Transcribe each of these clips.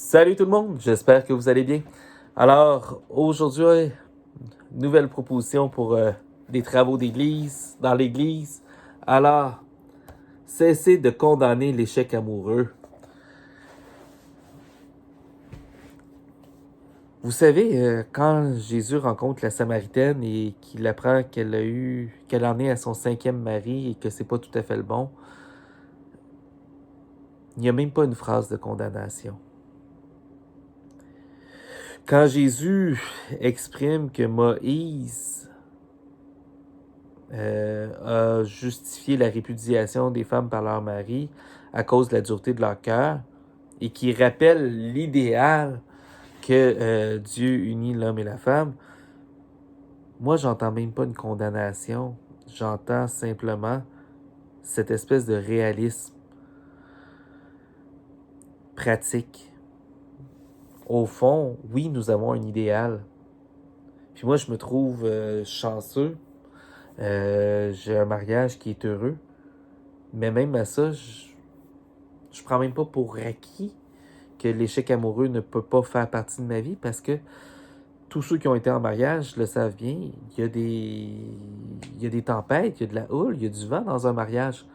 Salut tout le monde, j'espère que vous allez bien. Alors, aujourd'hui, nouvelle proposition pour des travaux d'église, dans l'église. Alors, cessez de condamner l'échec amoureux. Vous savez, quand Jésus rencontre la Samaritaine et qu'il apprend qu'elle en est à son 5e mari et que c'est pas tout à fait le bon, il n'y a même pas une phrase de condamnation. Quand Jésus exprime que Moïse a justifié la répudiation des femmes par leur mari à cause de la dureté de leur cœur et qui rappelle l'idéal que Dieu unit l'homme et la femme, moi, j'entends même pas une condamnation. J'entends simplement cette espèce de réalisme pratique. Au fond, oui, nous avons un idéal. Puis moi, je me trouve chanceux. J'ai un mariage qui est heureux. Mais même à ça, je prends même pas pour acquis que l'échec amoureux ne peut pas faire partie de ma vie parce que tous ceux qui ont été en mariage le savent bien. Il y a des tempêtes, il y a de la houle, il y a du vent dans un mariage.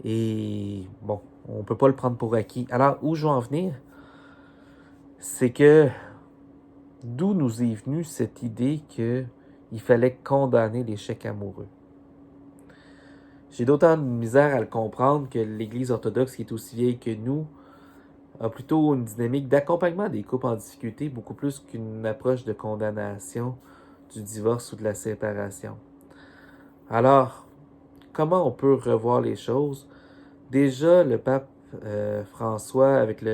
Et bon, on peut pas le prendre pour acquis. Alors, où je veux en venir, c'est que d'où nous est venue cette idée qu'il fallait condamner l'échec amoureux. J'ai d'autant de misère à le comprendre que l'Église orthodoxe, qui est aussi vieille que nous, a plutôt une dynamique d'accompagnement des couples en difficulté, beaucoup plus qu'une approche de condamnation du divorce ou de la séparation. Alors, comment on peut revoir les choses? Déjà, le pape François, avec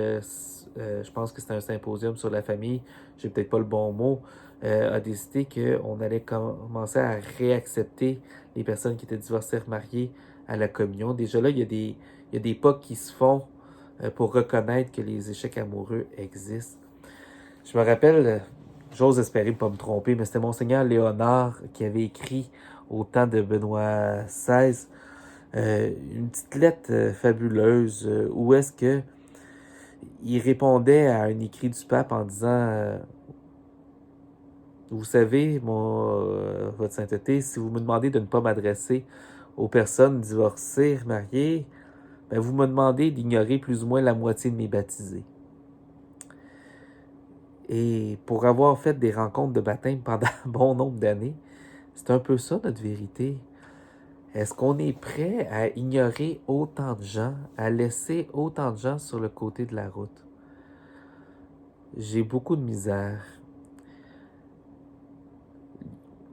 je pense que c'était un symposium sur la famille, j'ai peut-être pas le bon mot, a décidé qu'on allait commencer à réaccepter les personnes qui étaient divorcées, remariées à la communion. Déjà là, il y a des pas qui se font pour reconnaître que les échecs amoureux existent. Je me rappelle, j'ose espérer ne pas me tromper, mais c'était Monseigneur Léonard qui avait écrit au temps de Benoît XVI une petite lettre fabuleuse où est-ce que il répondait à un écrit du pape en disant vous savez, votre sainteté, si vous me demandez de ne pas m'adresser aux personnes divorcées, remariées, ben vous me demandez d'ignorer plus ou moins la moitié de mes baptisés. Et pour avoir fait des rencontres de baptême pendant un bon nombre d'années, c'est un peu ça notre vérité. Est-ce qu'on est prêt à ignorer autant de gens, à laisser autant de gens sur le côté de la route? J'ai beaucoup de misère.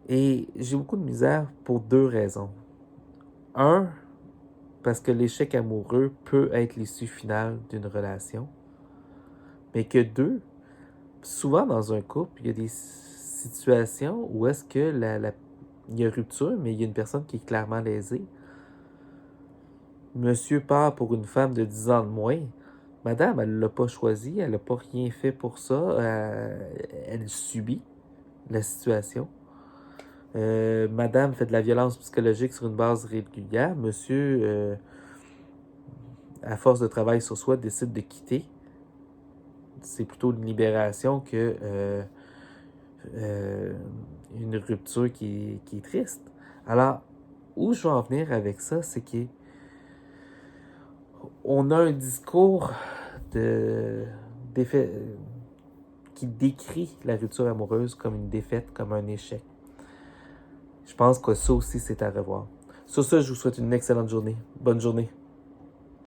Et j'ai beaucoup de misère pour deux raisons. Un, parce que l'échec amoureux peut être l'issue finale d'une relation. Mais que deux, souvent dans un couple, il y a des situations où est-ce que il y a rupture, mais il y a une personne qui est clairement lésée. Monsieur part pour une femme de 10 ans de moins. Madame, elle ne l'a pas choisi, elle n'a pas rien fait pour ça. Elle subit la situation. Madame fait de la violence psychologique sur une base régulière. Monsieur, à force de travail sur soi, décide de quitter. C'est plutôt une libération que une rupture qui est triste. Alors, où je veux en venir avec ça, c'est qu'on a un discours qui décrit la rupture amoureuse comme une défaite, comme un échec. Je pense que ça aussi, c'est à revoir. Sur ce, je vous souhaite une excellente journée. Bonne journée.